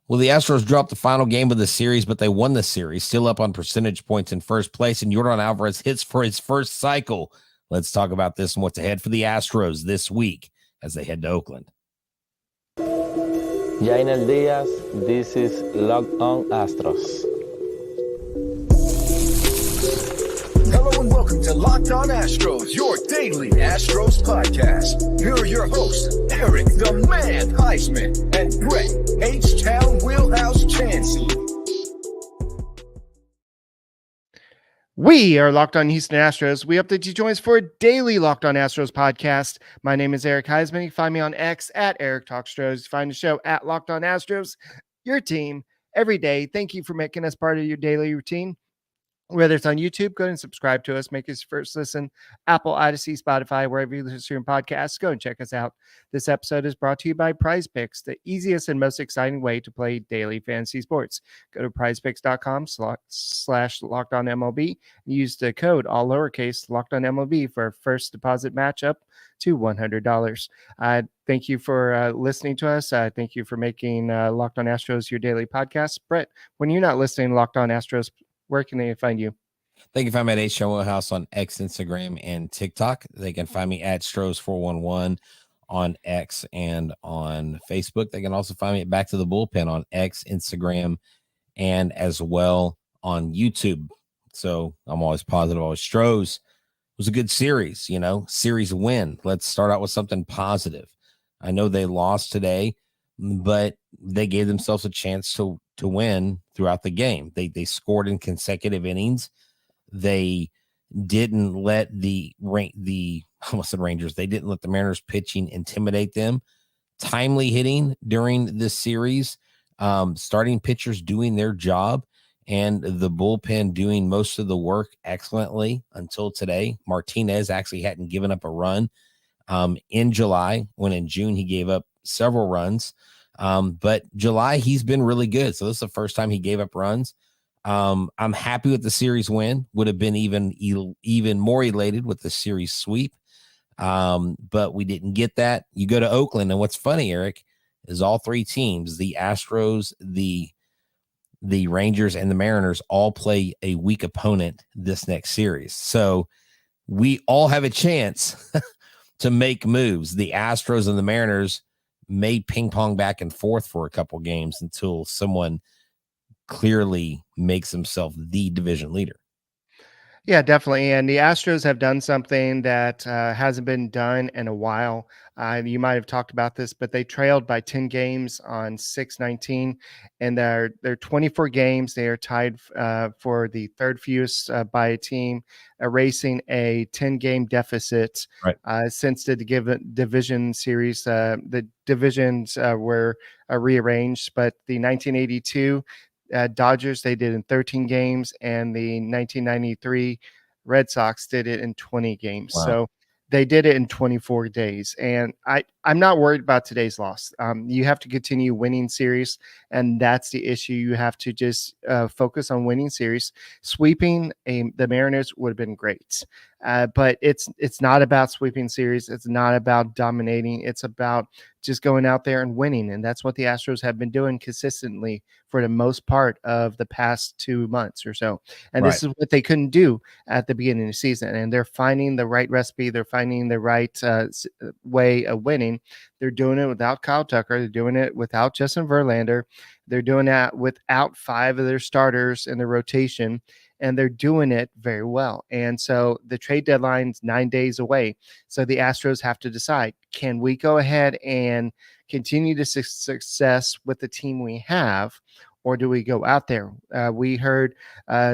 Well, the Astros dropped the final game of the series, but they won the series, still up on percentage points in first place, and Yordan Alvarez hits for his first cycle. Let's talk about this and what's ahead for the Astros this week as they head to Oakland. Jainer Diaz, this is Locked On Astros. Hello and welcome to Locked On Astros, your daily Astros podcast. Here are your hosts, Eric the Man Huysman and Brett H-Town Wheelhouse Chancey. We are Locked On Houston Astros. We hope that you join us for a daily Locked On Astros podcast. My name is Eric Huysman. You can find me on X at Eric Talkstros. Find the show at Locked On Astros, your team every day. Thank you for making us part of your daily routine. Whether it's on YouTube, go and subscribe to us. Make us first listen. Apple, Odyssey, Spotify, wherever you listen to your podcasts, go and check us out. This episode is brought to you by PrizePicks, the easiest and most exciting way to play daily fantasy sports. Go to prizepicks.com/LockedOnMLB and use the code, all lowercase, LockedOnMLB for a first deposit matchup to $100. Thank you for listening to us. Thank you for making Locked On Astros your daily podcast. Brett, when you're not listening to Locked On Astros, where can they find you? They can find me at h-vac on X, Instagram, and TikTok. They can find me at Stros411 on X and on Facebook. They can also find me at Back to the Bullpen on X, Instagram, and as well on YouTube. So I'm always positive. Always Stros was a good series, series win. Let's start out with something positive. I know they lost today, but they gave themselves a chance to win throughout the game. They scored in consecutive innings. They didn't let the Rangers. They didn't let the Mariners pitching intimidate them. Timely hitting during this series, starting pitchers doing their job, and the bullpen doing most of the work excellently until today. Martinez actually hadn't given up a run in July, when in June he gave up several runs. But July, he's been really good. So this is the first time he gave up runs. I'm happy with the series win. Would have been even more elated with the series sweep. But we didn't get that. You go to Oakland, and what's funny, Eric, is all three teams, the Astros, the Rangers, and the Mariners, all play a weak opponent this next series. So we all have a chance to make moves. The Astros and the Mariners may ping pong back and forth for a couple games until someone clearly makes himself the division leader. Yeah, definitely. And the Astros have done something that hasn't been done in a while. You might have talked about this, but they trailed by 10 games on 6-19, and they're 24 games. They are tied for the third fewest by a team, erasing a 10-game deficit since the division series. The divisions were rearranged, but the 1982 Dodgers, they did in 13 games, and the 1993 Red Sox did it in 20 games. Wow. So they did it in 24 days. And I'm not worried about today's loss. You have to continue winning series, and that's the issue. You have to just focus on winning series. Sweeping the Mariners would have been great. But it's not about sweeping series. It's not about dominating. It's about just going out there and winning. And that's what the Astros have been doing consistently for the most part of the past 2 months or so. And This is what they couldn't do at the beginning of the season. And they're finding the right recipe. They're finding the right way of winning. They're doing it without Kyle Tucker. They're doing it without Justin Verlander. They're doing that without 5 of their starters in the rotation. And they're doing it very well. And so the trade deadline's 9 days away. So the Astros have to decide, can we go ahead and continue the success with the team we have, or do we go out there? We heard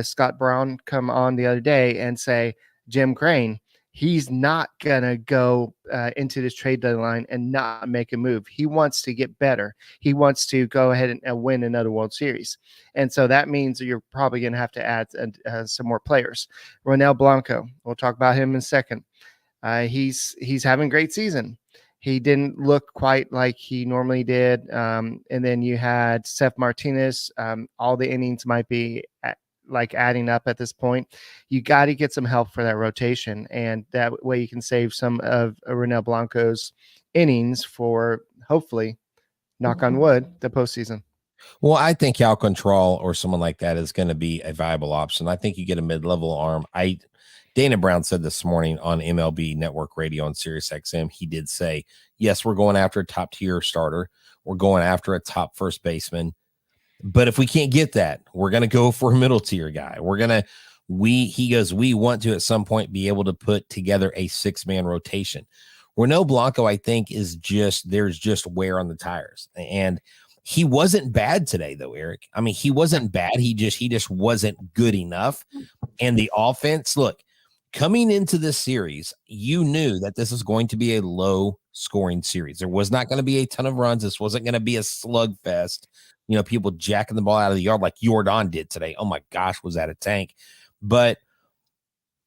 Scott Brown come on the other day and say, Jim Crane, he's not going to go into this trade deadline and not make a move. He wants to get better. He wants to go ahead and win another World Series. And so that means you're probably going to have to add some more players. Ronel Blanco, we'll talk about him in a second. He's having a great season. He didn't look quite like he normally did. And then you had Seth Martinez. All the innings might be adding up at this point. You got to get some help for that rotation, and that way you can save some of Ronel Blanco's innings for, hopefully, knock on wood, the postseason. Well, I think Cal Control or someone like that is going to be a viable option. I think you get a mid-level arm. Dana Brown said this morning on MLB Network Radio on Sirius XM, he did say, yes, we're going after a top-tier starter. We're going after a top first baseman. But if we can't get that, we're going to go for a middle-tier guy. He goes, we want to at some point be able to put together a 6-man rotation. Ronel Blanco, I think, there's just wear on the tires. And he wasn't bad today, though, Eric. I mean, he wasn't bad. He just wasn't good enough. And the offense, look, coming into this series, you knew that this was going to be a low-scoring series. There was not going to be a ton of runs. This wasn't going to be a slugfest. People jacking the ball out of the yard like Yordan did today. Oh, my gosh, was that a tank? But,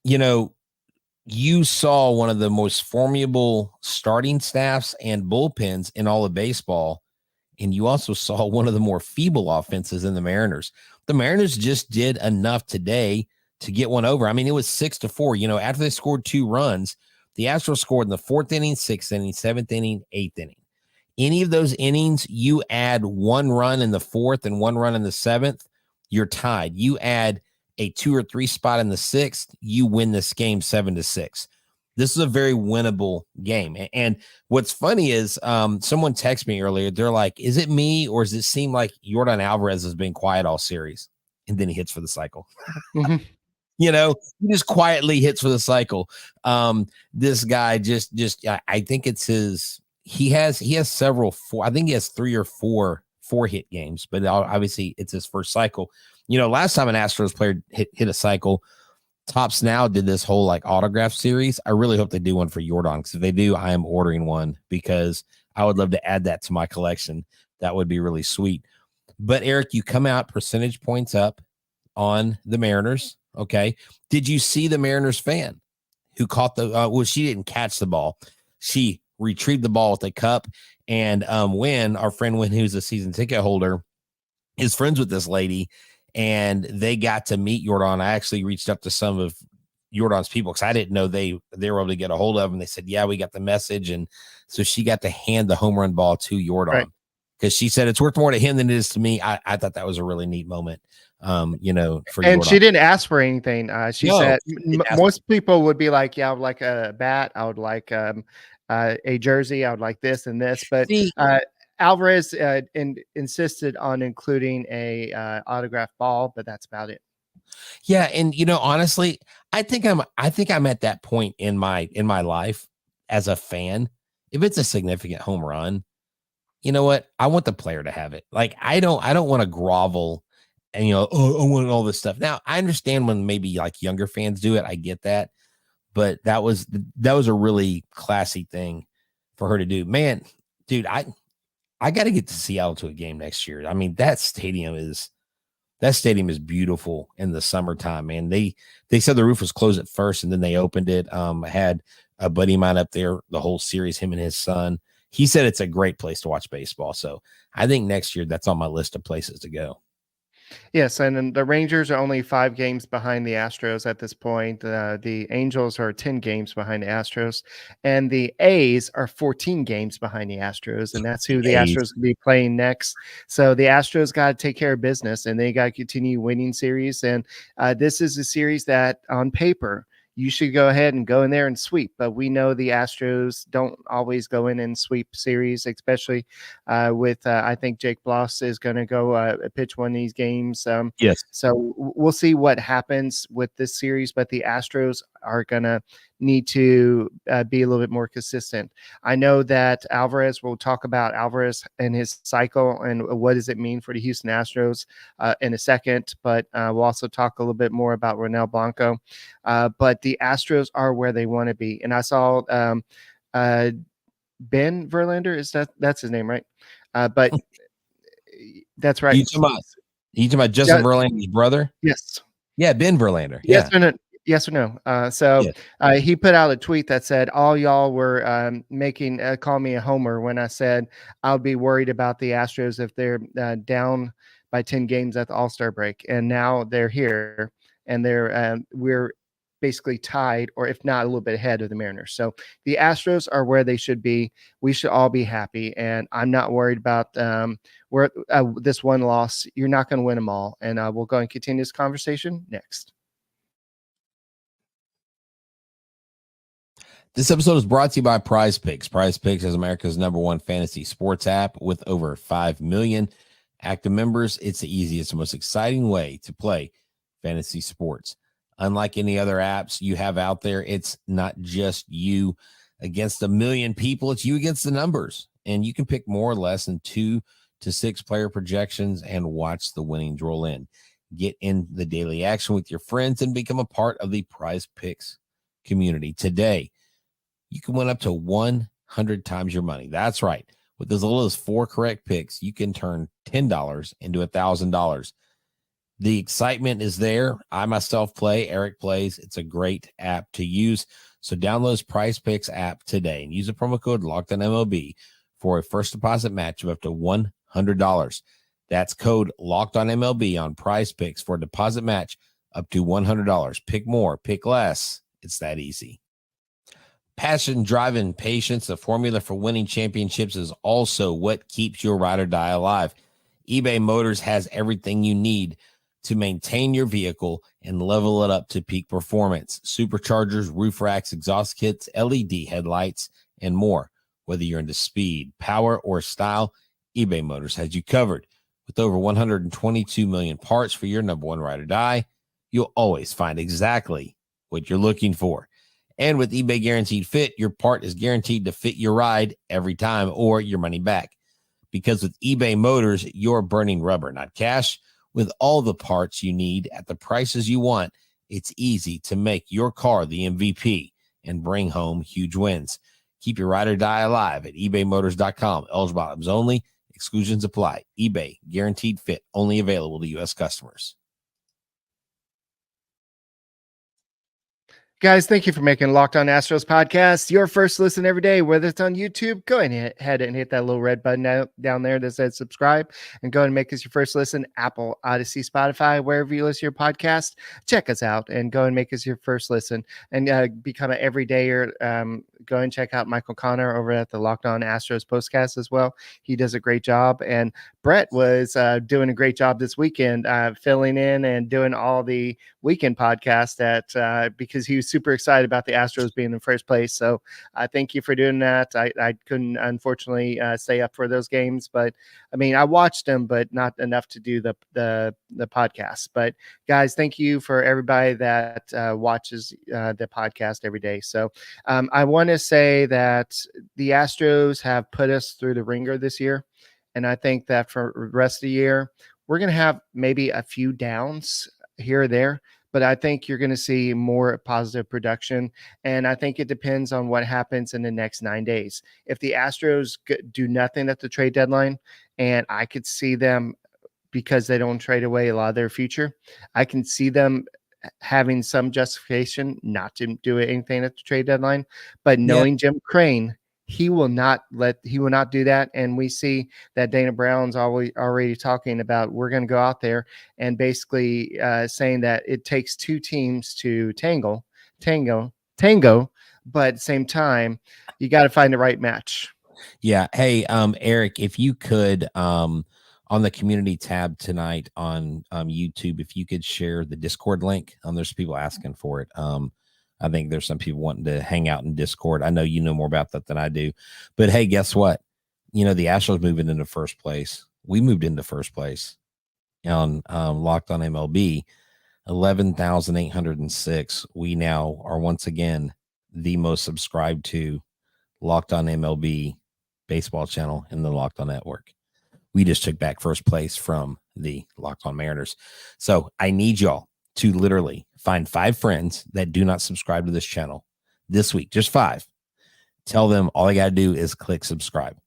you saw one of the most formidable starting staffs and bullpens in all of baseball. And you also saw one of the more feeble offenses in the Mariners. The Mariners just did enough today to get one over. I mean, it was 6-4. After they scored 2 runs, the Astros scored in the 4th inning, 6th inning, 7th inning, 8th inning. Any of those innings, you add 1 run in the 4th and 1 run in the 7th, you're tied. You add a 2 or 3 spot in the 6th, you win this game 7-6. This is a very winnable game. And what's funny is someone texted me earlier. They're like, is it me or does it seem like Yordan Alvarez has been quiet all series? And then he hits for the cycle. Mm-hmm. He just quietly hits for the cycle. This guy just I think it's his. He has several I think he has 3 or 4 hit games, but obviously it's his first cycle. Last time an Astros player hit a cycle, Topps Now did this whole like autograph series. I really hope they do one for Yordan, because if they do, I am ordering one because I would love to add that to my collection. That would be really sweet. But Eric, you come out percentage points up on the Mariners. Okay. Did you see the Mariners fan who caught she didn't catch the ball. She retrieved the ball with a cup. And our friend Wynn, who's a season ticket holder, is friends with this lady, and they got to meet Yordan. I actually reached out to some of Yordan's people because I didn't know they were able to get a hold of him. They said, yeah, we got the message. And so she got to hand the home run ball to Yordan because she said it's worth more to him than it is to me. I thought that was a really neat moment, for and Yordan. She didn't ask for anything. She said most people would be like, yeah, I would like a bat. I would like a jersey. I would like this and this. But Alvarez insisted on including a autographed ball, but that's about it. Yeah, and honestly, I think I'm at that point in my life as a fan. If it's a significant home run, you know what? I want the player to have it. Like I don't want to grovel and I want all this stuff. Now, I understand when maybe like younger fans do it. I get that. But that was a really classy thing for her to do. Man, dude, I got to get to Seattle to a game next year. I mean, that stadium is beautiful in the summertime, man. They said the roof was closed at first and then they opened it. I had a buddy of mine up there the whole series, him and his son. He said it's a great place to watch baseball. So I think next year that's on my list of places to go. Yes, and the Rangers are only 5 games behind the Astros at this point. The Angels are 10 games behind the Astros, and the A's are 14 games behind the Astros, and that's who the Astros will be playing next. So the Astros got to take care of business, and they got to continue winning series. And this is a series that, on paper, you should go ahead and go in there and sweep. But we know the Astros don't always go in and sweep series, especially with I think Jake Bloss is going to go pitch one of these games. Yes. So we'll see what happens with this series. But the Astros are going to need to be a little bit more consistent. I know that we'll talk about Alvarez and his cycle and what does it mean for the Houston Astros in a second, but we'll also talk a little bit more about Ronel Blanco. But the Astros are where they want to be. And I saw Ben Verlander, that's his name, right? But that's right. You talking about Justin Verlander's brother? Yes. Yeah, Ben Verlander. Yes or no? Yes or no? He put out a tweet that said, all y'all were call me a homer when I said I'll be worried about the Astros if they're down by 10 games at the All-Star break. And now they're here and we're basically tied, or if not a little bit ahead of the Mariners. So the Astros are where they should be. We should all be happy, and I'm not worried about where this one loss. You're not going to win them all, and we'll go and continue this conversation next. This episode is brought to you by PrizePicks. PrizePicks is America's #1 fantasy sports app with over 5 million active members. It's the easiest and most exciting way to play fantasy sports. Unlike any other apps you have out there, it's not just you against a million people. It's you against the numbers. And you can pick more or less than 2 to 6 player projections and watch the winnings roll in. Get in the daily action with your friends and become a part of the PrizePicks community. Today, you can win up to 100 times your money. That's right. With as little as 4 correct picks, you can turn $10 into $1,000. The excitement is there. I myself play. Eric plays. It's a great app to use. So download PrizePicks app today and use the promo code LOCKEDONMLB for a first deposit match of up to $100. That's code LOCKEDONMLB on PrizePicks for a deposit match up to $100. Pick more, pick less. It's that easy. Passion, drive, and patience, the formula for winning championships, is also what keeps your ride or die alive. eBay Motors has everything you need to maintain your vehicle and level it up to peak performance. Superchargers, roof racks, exhaust kits, LED headlights, and more. Whether you're into speed, power, or style, eBay Motors has you covered. With over 122 million parts for your #1 ride or die, you'll always find exactly what you're looking for. And with eBay Guaranteed Fit, your part is guaranteed to fit your ride every time or your money back. Because with eBay Motors, you're burning rubber, not cash. With all the parts you need at the prices you want, it's easy to make your car the MVP and bring home huge wins. Keep your ride or die alive at ebaymotors.com. Eligible items only. Exclusions apply. eBay Guaranteed Fit, only available to U.S. customers. Guys, thank you for making Locked On Astros podcast your first listen every day. Whether it's on YouTube, go ahead and hit that little red button down there that says subscribe, and go ahead and make us your first listen. Apple, Odyssey, Spotify, wherever you listen to your podcast, check us out and go and make us your first listen and become an everydayer. Go and check out Michael Connor over at the Locked On Astros postcast as well. He does a great job. And Brett was doing a great job this weekend, filling in and doing all the weekend podcast because he was super excited about the Astros being in first place. So I thank you for doing that. I couldn't, unfortunately, stay up for those games, but I mean, I watched them, but not enough to do the podcast. But guys, thank you for everybody that watches the podcast every day. So I want to say that the Astros have put us through the ringer this year. And I think that for the rest of the year, we're going to have maybe a few downs here or there, but I think you're going to see more positive production. And I think it depends on what happens in the next 9 days. If the Astros do nothing at the trade deadline, and I could see them, because they don't trade away a lot of their future, I can see them having some justification not to do anything at the trade deadline. But knowing Jim Crane, he will not do that. And we see that Dana Brown's already talking about, we're going to go out there and basically saying that it takes 2 teams to tango, but at the same time, you got to find the right match. Yeah. Hey, Eric, if you could, on the community tab tonight on YouTube, if you could share the Discord link. There's people asking for it. I think there's some people wanting to hang out in Discord. I know you know more about that than I do. But hey, guess what? The Astros moving into first place. We moved into first place on Locked On MLB, 11,806. We now are once again the most subscribed to Locked On MLB baseball channel in the Locked On network. We just took back first place from the Locked On Mariners. So I need y'all to literally find 5 friends that do not subscribe to this channel this week, just 5. Tell them all they got to do is click subscribe,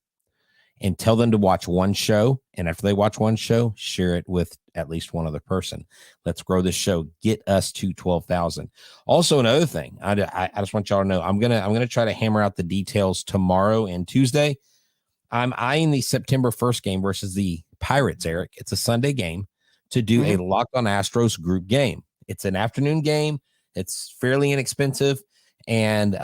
and tell them to watch one show. And after they watch one show, share it with at least one other person. Let's grow this show. Get us to 12,000. Also, another thing, I just want y'all to know, I'm gonna try to hammer out the details tomorrow and Tuesday. I'm eyeing the September 1st game versus the Pirates, Eric. It's a Sunday game, to do a Locked On Astros group game. It's an afternoon game. It's fairly inexpensive, and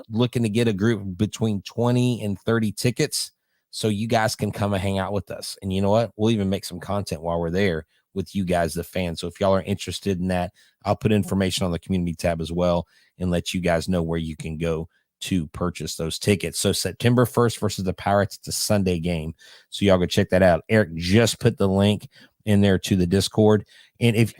looking to get a group between 20 and 30 tickets so you guys can come and hang out with us. And you know what? We'll even make some content while we're there with you guys, the fans. So if y'all are interested in that, I'll put information on the community tab as well and let you guys know where you can go to purchase those tickets. So September 1st versus the Pirates, it's a Sunday game. So y'all go check that out. Eric just put the link in there to the Discord. And if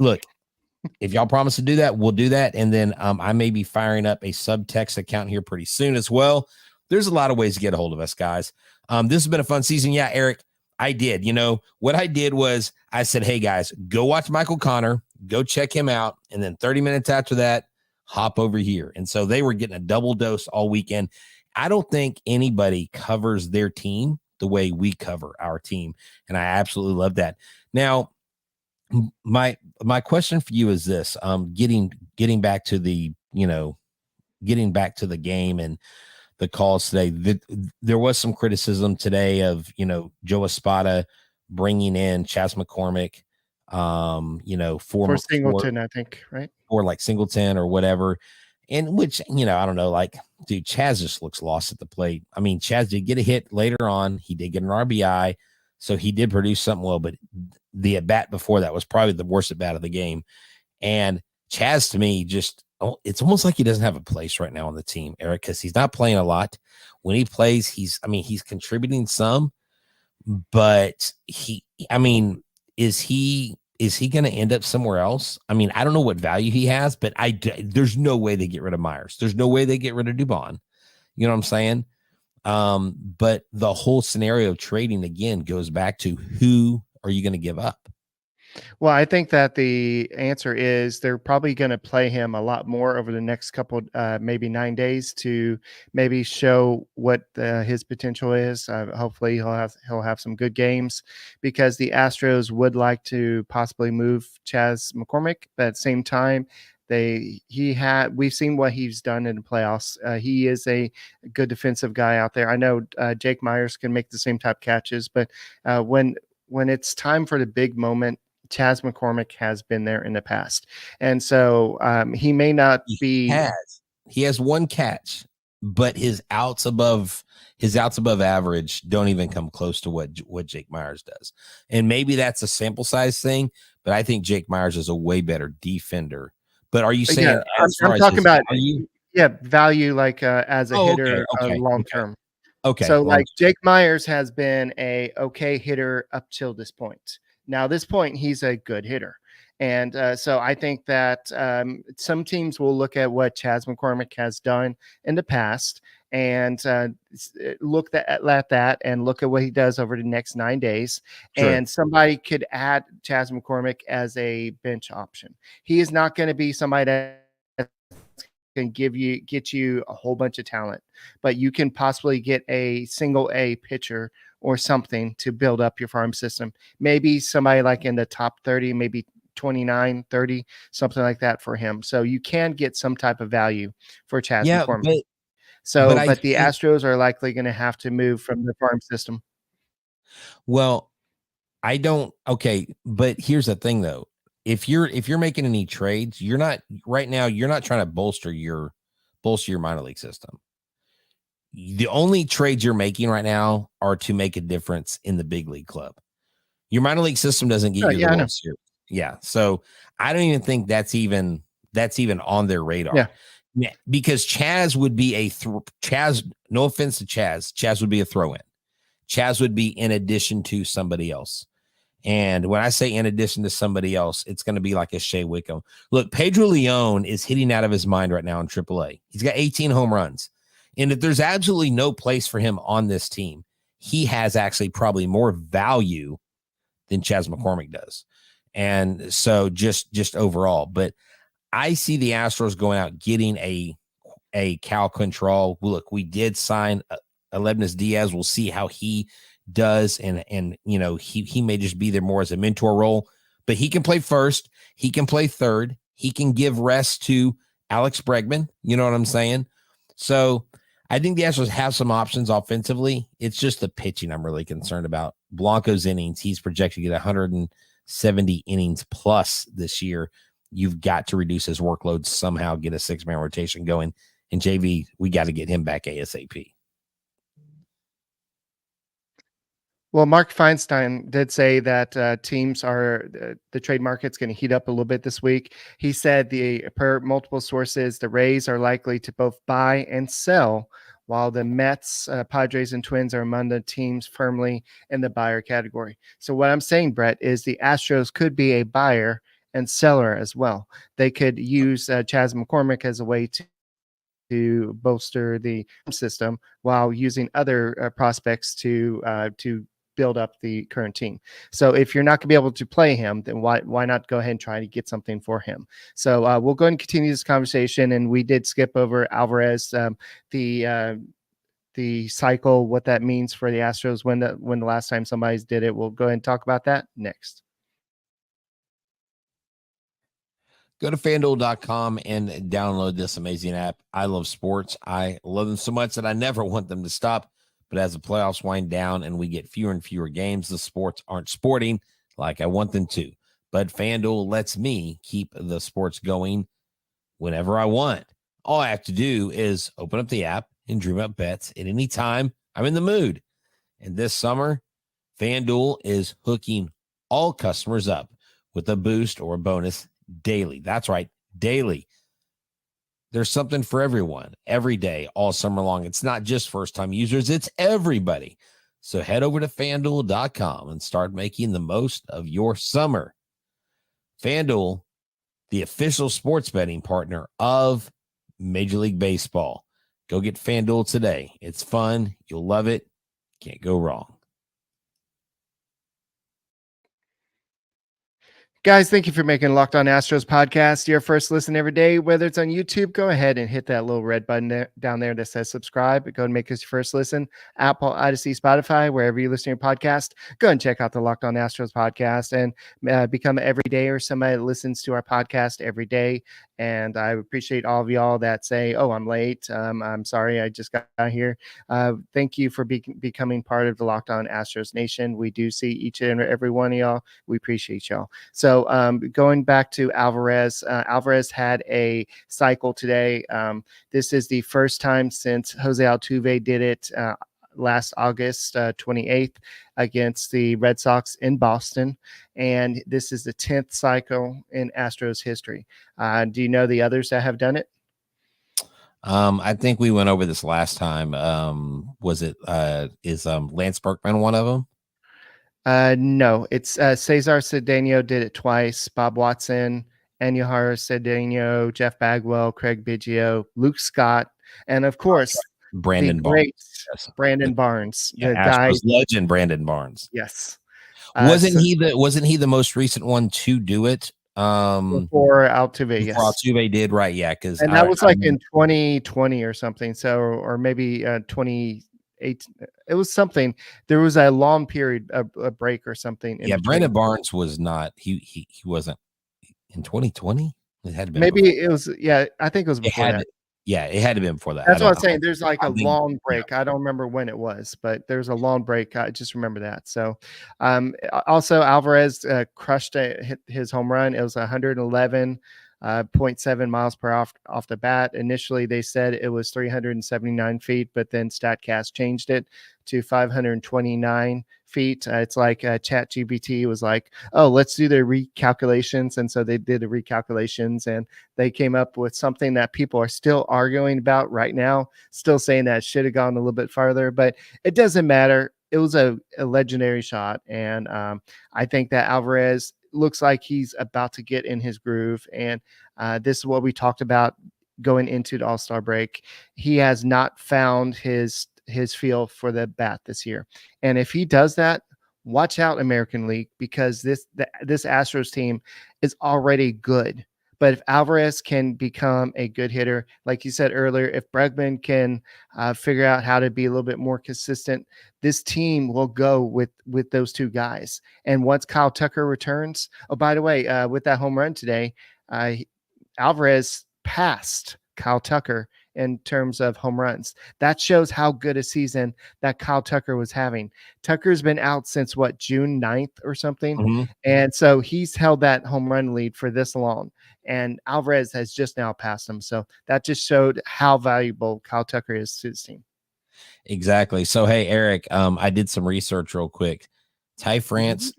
y'all promise to do that, we'll do that. And then I may be firing up a subtext account here pretty soon as well. There's a lot of ways to get a hold of us, guys. This has been a fun season. Yeah, Eric, I did. You know, what I did was I said, hey, guys, go watch Michael Connor, go check him out. And then 30 minutes after that, hop over here. And so they were getting a double dose all weekend. I don't think anybody covers their team the way we cover our team. And I absolutely love that. Now, my question for you is this, getting back to the, getting back to the game and the calls today. There was some criticism today of, Joe Espada bringing in Chaz McCormick, for Singleton, I think, right? Or like Singleton or whatever. And which, I don't know, like, dude, Chaz just looks lost at the plate. I mean, Chaz did get a hit later on. He did get an RBI. So he did produce something well, but the at bat before that was probably the worst at bat of the game. And Chaz, to me, it's almost like he doesn't have a place right now on the team, Eric, because he's not playing a lot. When he plays, he's contributing some, but is he going to end up somewhere else? I mean, I don't know what value he has, but there's no way they get rid of Myers. There's no way they get rid of Dubon. You know what I'm saying? But the whole scenario of trading again goes back to who are you going to give up? Well, I think that the answer is they're probably going to play him a lot more over the next couple, maybe 9 days to maybe show what his potential is. Hopefully he'll have some good games because the Astros would like to possibly move Chaz McCormick, but at the same time, we've seen what he's done in the playoffs. He is a good defensive guy out there. I know Jake Myers can make the same type of catches, but when it's time for the big moment, Chaz McCormick has been there in the past. And so he may not be. He has one catch, but his outs above average don't even come close to what Jake Myers does. And maybe that's a sample size thing, but I think Jake Myers is a way better defender. But are you saying I'm talking about value like as a hitter long term? Okay. So like Jake Myers has been a okay hitter up till this point. Now, this point, he's a good hitter. And so I think that some teams will look at what Chaz McCormick has done in the past and look at that and look at what he does over the next 9 days. Sure. And somebody could add Chaz McCormick as a bench option. He is not going to be somebody that can get you a whole bunch of talent, but you can possibly get a single A pitcher or something to build up your farm system. Maybe somebody like in the top 30, maybe 29, 30, something like that for him. So you can get some type of value for Chaz McCormick. But the Astros are likely going to have to move from the farm system. Well, okay, but here's the thing though. If you're making any trades, you're not trying to bolster your minor league system. The only trades you're making right now are to make a difference in the big league club. Your minor league system doesn't get you the World Series. Yeah. So I don't even think that's even on their radar. Yeah. Because Chaz would be no offense to Chaz would be a throw-in. Chaz would be in addition to somebody else. And when I say in addition to somebody else, it's going to be like a Shea Wickham. Look, Pedro Leon is hitting out of his mind right now in AAA. He's got 18 home runs. And if there's absolutely no place for him on this team, he has actually probably more value than Chaz McCormick does. And so just overall, but I see the Astros going out, getting a Cal Control. Look, we did sign Aledmus Diaz. We'll see how he does. And he may just be there more as a mentor role, but he can play first. He can play third. He can give rest to Alex Bregman. You know what I'm saying? So I think the Astros have some options offensively. It's just the pitching I'm really concerned about. Blanco's innings, he's projected to get 170 innings plus this year. you've got to reduce his workload somehow, get a 6-man rotation going. And JV, we got to get him back ASAP. Well, Mark Feinstein did say that teams are the trade market's going to heat up a little bit this week. He said per multiple sources, the Rays are likely to both buy and sell, while the Mets, Padres, and Twins are among the teams firmly in the buyer category. So what I'm saying, Brett, is the Astros could be a buyer and seller as well. They could use Chaz McCormick as a way to bolster the system while using other prospects to build up the current team. So if you're not going to be able to play him, then why not go ahead and try to get something for him? So we'll go ahead and continue this conversation. And we did skip over Alvarez, the cycle, what that means for the Astros when the last time somebody's did it. We'll go ahead and talk about that next. Go to FanDuel.com and download this amazing app. I love sports. I love them so much that I never want them to stop. But as the playoffs wind down and we get fewer and fewer games, the sports aren't sporting like I want them to. But FanDuel lets me keep the sports going whenever I want. All I have to do is open up the app and dream up bets at any time I'm in the mood. And this summer, FanDuel is hooking all customers up with a boost or a bonus daily. That's right, daily. There's something for everyone every day, all summer long. It's not just first-time users, it's everybody. So head over to FanDuel.com and start making the most of your summer. FanDuel, the official sports betting partner of Major League Baseball. Go get FanDuel today. It's fun. You'll love it. Can't go wrong. Guys, thank you for making Locked On Astros podcast your first listen every day. Whether it's on YouTube, go ahead and hit that little red button down there that says subscribe. Go and make us your first listen. Apple, Odyssey, Spotify, wherever you listen to your podcast, go and check out the Locked On Astros podcast and become an everyday or somebody that listens to our podcast every day. And I appreciate all of y'all that say, oh, I'm late. I'm sorry, I just got here. Thank you for becoming part of the Locked On Astros Nation. We do see each and every one of y'all. We appreciate y'all. So going back to Alvarez, Alvarez had a cycle today. This is the first time since Jose Altuve did it last August 28th against the Red Sox in Boston. And this is the 10th cycle in Astros history. Do you know the others that have done it? I think we went over this last time. Is Lance Berkman one of them? No, it's Cesar Cedeno did it twice. Bob Watson, Andujar Cedeno, Jeff Bagwell, Craig Biggio, Luke Scott, and of course, Brandon Barnes. Yes. Brandon Barnes, the guy, legend Brandon Barnes. Yes. Wasn't he the most recent one to do it? Before Altuve, yes. Altuve did, right? Yeah, because that was like in 2020 or something. So, or maybe 2018. It was something. There was a long period, a break or something. Yeah, Brandon Barnes was not. He wasn't in 2020. It had to be. Maybe before. It was. Yeah, I think it was before that. Yeah, it had to be before that. That's what I'm saying. There's like a long break. Yeah. I don't remember when it was, but there's a long break. I just remember that. So, also Alvarez crushed his home run. It was 111.7 miles per hour off the bat. Initially, they said it was 379 feet, but then StatCast changed it to 529 feet. It's like ChatGPT was like, oh, let's do the recalculations. And so they did the recalculations and they came up with something that people are still arguing about right now, still saying that it should have gone a little bit farther, but it doesn't matter. It was a legendary shot. And I think that Alvarez looks like he's about to get in his groove. And this is what we talked about going into the All-Star break. He has not found his feel for the bat this year. And if he does that, watch out, American League, because this Astros team is already good. But if Alvarez can become a good hitter, like you said earlier, if Bregman can figure out how to be a little bit more consistent, this team will go with those two guys. And once Kyle Tucker returns, oh, by the way, with that home run today, Alvarez passed Kyle Tucker in terms of home runs. That shows how good a season that Kyle Tucker was having. Tucker's been out since June 9th or something. Mm-hmm. And so he's held that home run lead for this long. And Alvarez has just now passed him. So that just showed how valuable Kyle Tucker is to his team. Exactly. So, hey, Eric, I did some research real quick. Ty France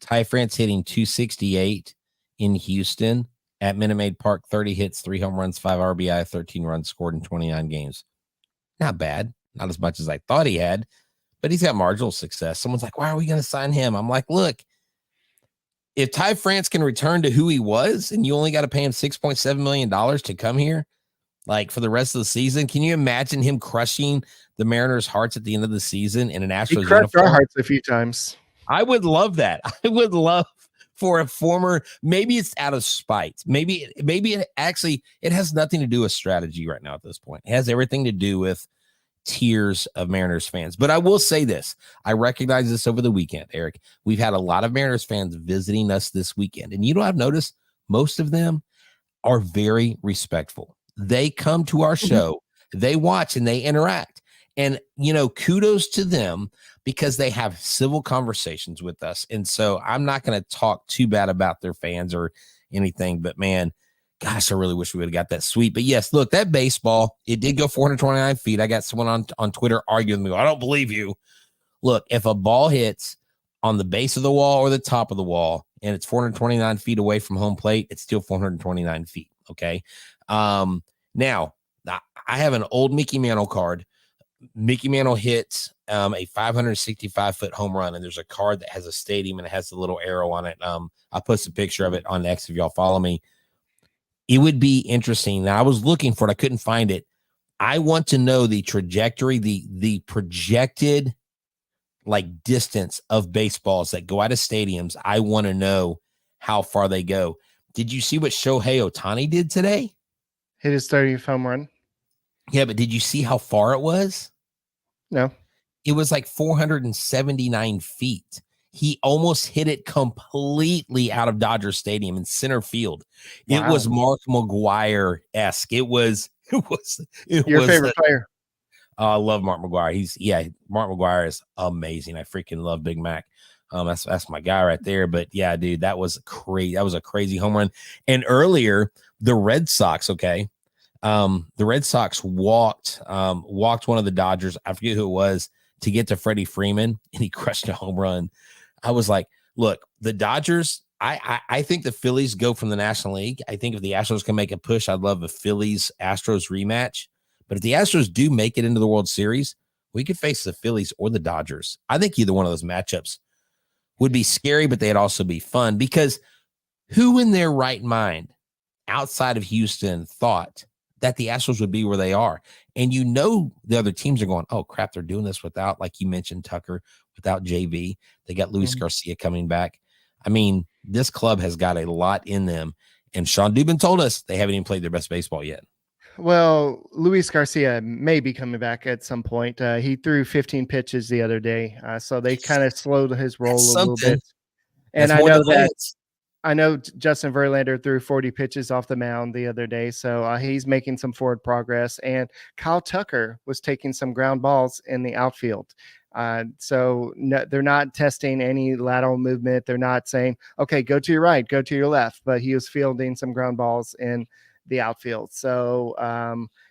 hitting 268 in Houston at Minute Maid Park, 30 hits, 3 home runs, 5 RBI, 13 runs scored in 29 games. Not bad. Not as much as I thought he had, but he's got marginal success. Someone's like, why are we going to sign him? I'm like, look, if Ty France can return to who he was and you only got to pay him $6.7 million to come here, like for the rest of the season, can you imagine him crushing the Mariners' hearts at the end of the season in an Astros He crushed uniform? our hearts a few times. I would love that. I would love for a former, maybe it's out of spite. Maybe it has nothing to do with strategy right now at this point. It has everything to do with tiers of Mariners fans. But I will say this. I recognize this over the weekend, Eric. We've had a lot of Mariners fans visiting us this weekend. And you know, I've noticed most of them are very respectful. They come to our show, they watch and they interact. And, you know, kudos to them because they have civil conversations with us. And so I'm not going to talk too bad about their fans or anything, but man, gosh, I really wish we would have got that sweep. But yes, look, that baseball, it did go 429 feet. I got someone on Twitter arguing with me. I don't believe you. Look, if a ball hits on the base of the wall or the top of the wall and it's 429 feet away from home plate, it's still 429 feet. Okay. Now I have an old Mickey Mantle card. Mickey Mantle hit a 565-foot home run, and there's a card that has a stadium and it has a little arrow on it. I'll post a picture of it on X if y'all follow me. It would be interesting. Now, I was looking for it. I couldn't find it. I want to know the trajectory, the projected like distance of baseballs that go out of stadiums. I want to know how far they go. Did you see what Shohei Ohtani did today? Hit his 30th home run. Yeah, but did you see how far it was? No. It was like 479 feet. He almost hit it completely out of Dodger Stadium in center field. Wow. It was Mark McGwire-esque. It was your favorite player. I love Mark McGwire. Mark McGwire is amazing. I freaking love Big Mac. That's my guy right there. But yeah, dude, that was crazy. That was a crazy home run. And earlier, the Red Sox, the Red Sox walked one of the Dodgers. I forget who it was to get to Freddie Freeman, and he crushed a home run. I was like, look, the Dodgers, I think the Phillies go from the National League. I think if the Astros can make a push, I'd love a Phillies-Astros rematch. But if the Astros do make it into the World Series, we could face the Phillies or the Dodgers. I think either one of those matchups would be scary, but they'd also be fun because who in their right mind outside of Houston thought that the Astros would be where they are? And you know the other teams are going, oh, crap, they're doing this without, like you mentioned, Tucker, without JV. They got Luis Garcia coming back. I mean, this club has got a lot in them. And Sean Dubin told us they haven't even played their best baseball yet. Well, Luis Garcia may be coming back at some point. He threw 15 pitches the other day. So they kind of slowed his roll a little bit. And I know Justin Verlander threw 40 pitches off the mound the other day, so he's making some forward progress. And Kyle Tucker was taking some ground balls in the outfield. They're not testing any lateral movement. They're not saying, okay, go to your right, go to your left. But he was fielding some ground balls in the outfield. So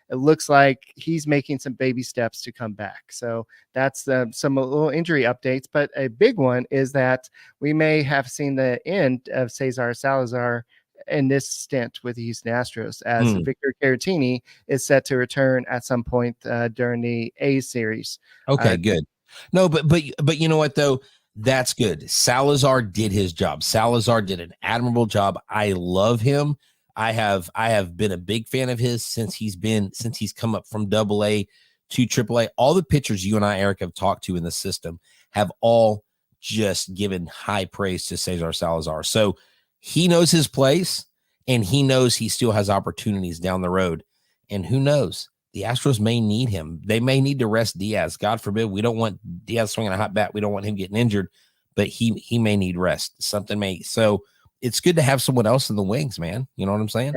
it looks like he's making some baby steps to come back. So that's some little injury updates. But a big one is that we may have seen the end of Cesar Salazar in this stint with the Houston Astros, as Victor Caratini is set to return at some point during the A's series. Okay, good. No, but you know what though? That's good. Salazar did his job. Salazar did an admirable job. I love him. I have been a big fan of his since he's come up from AA to AAA. All the pitchers you and I, Eric, have talked to in the system have all just given high praise to Cesar Salazar. So he knows his place, and he knows he still has opportunities down the road. And who knows? The Astros may need him. They may need to rest Diaz. God forbid, we don't want Diaz swinging a hot bat. We don't want him getting injured, but he may need rest. So it's good to have someone else in the wings, man. You know what I'm saying?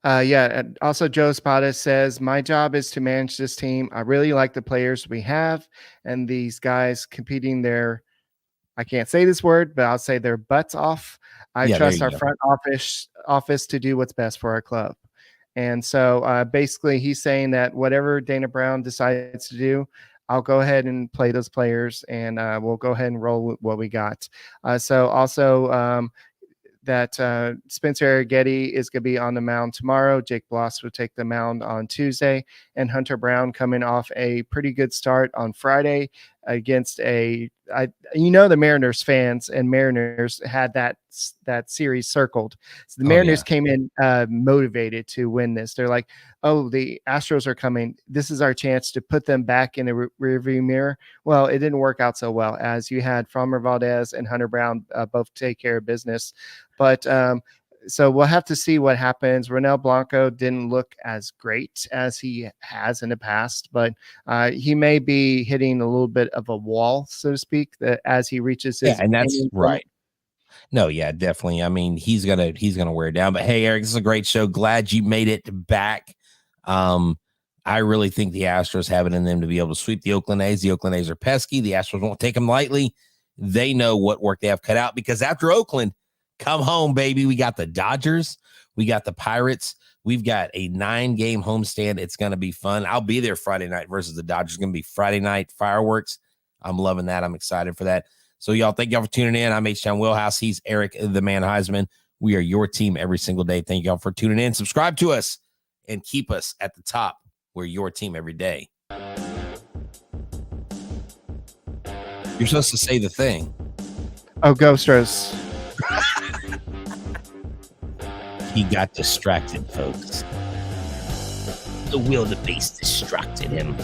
And also Joe Spada says, my job is to manage this team. I really like the players we have and these guys competing I can't say this word, but I'll say their butts off. I trust our front office to do what's best for our club. And so basically he's saying that whatever Dana Brown decides to do, I'll go ahead and play those players and we'll go ahead and roll with what we got. So also that Spencer Arrighetti is going to be on the mound tomorrow. Jake Bloss will take the mound on Tuesday, and Hunter Brown coming off a pretty good start on Friday against the Mariners fans and Mariners had that series circled. So the Mariners came in motivated to win this. They're like, oh, the Astros are coming. This is our chance to put them back in the rearview mirror. Well, it didn't work out so well, as you had Framber Valdez and Hunter Brown both take care of business. But so we'll have to see what happens. Ronel Blanco didn't look as great as he has in the past, but he may be hitting a little bit of a wall, so to speak, that as he reaches his and that's right. No, yeah, definitely. I mean, he's gonna wear it down. But hey, Eric, this is a great show. Glad you made it back. I really think the Astros have it in them to be able to sweep the Oakland A's. The Oakland A's are pesky. The Astros won't take them lightly. They know what work they have cut out because after Oakland, come home, baby. We got the Dodgers. We got the Pirates. We've got a 9-game homestand. It's going to be fun. I'll be there Friday night versus the Dodgers. It's going to be Friday night fireworks. I'm loving that. I'm excited for that. So, y'all, thank y'all for tuning in. I'm H-Town Wheelhouse. He's Eric, the man Huysman. We are your team every single day. Thank y'all for tuning in. Subscribe to us and keep us at the top. We're your team every day. You're supposed to say the thing. Oh, go Astros. He got distracted, folks. The wildebeest distracted him.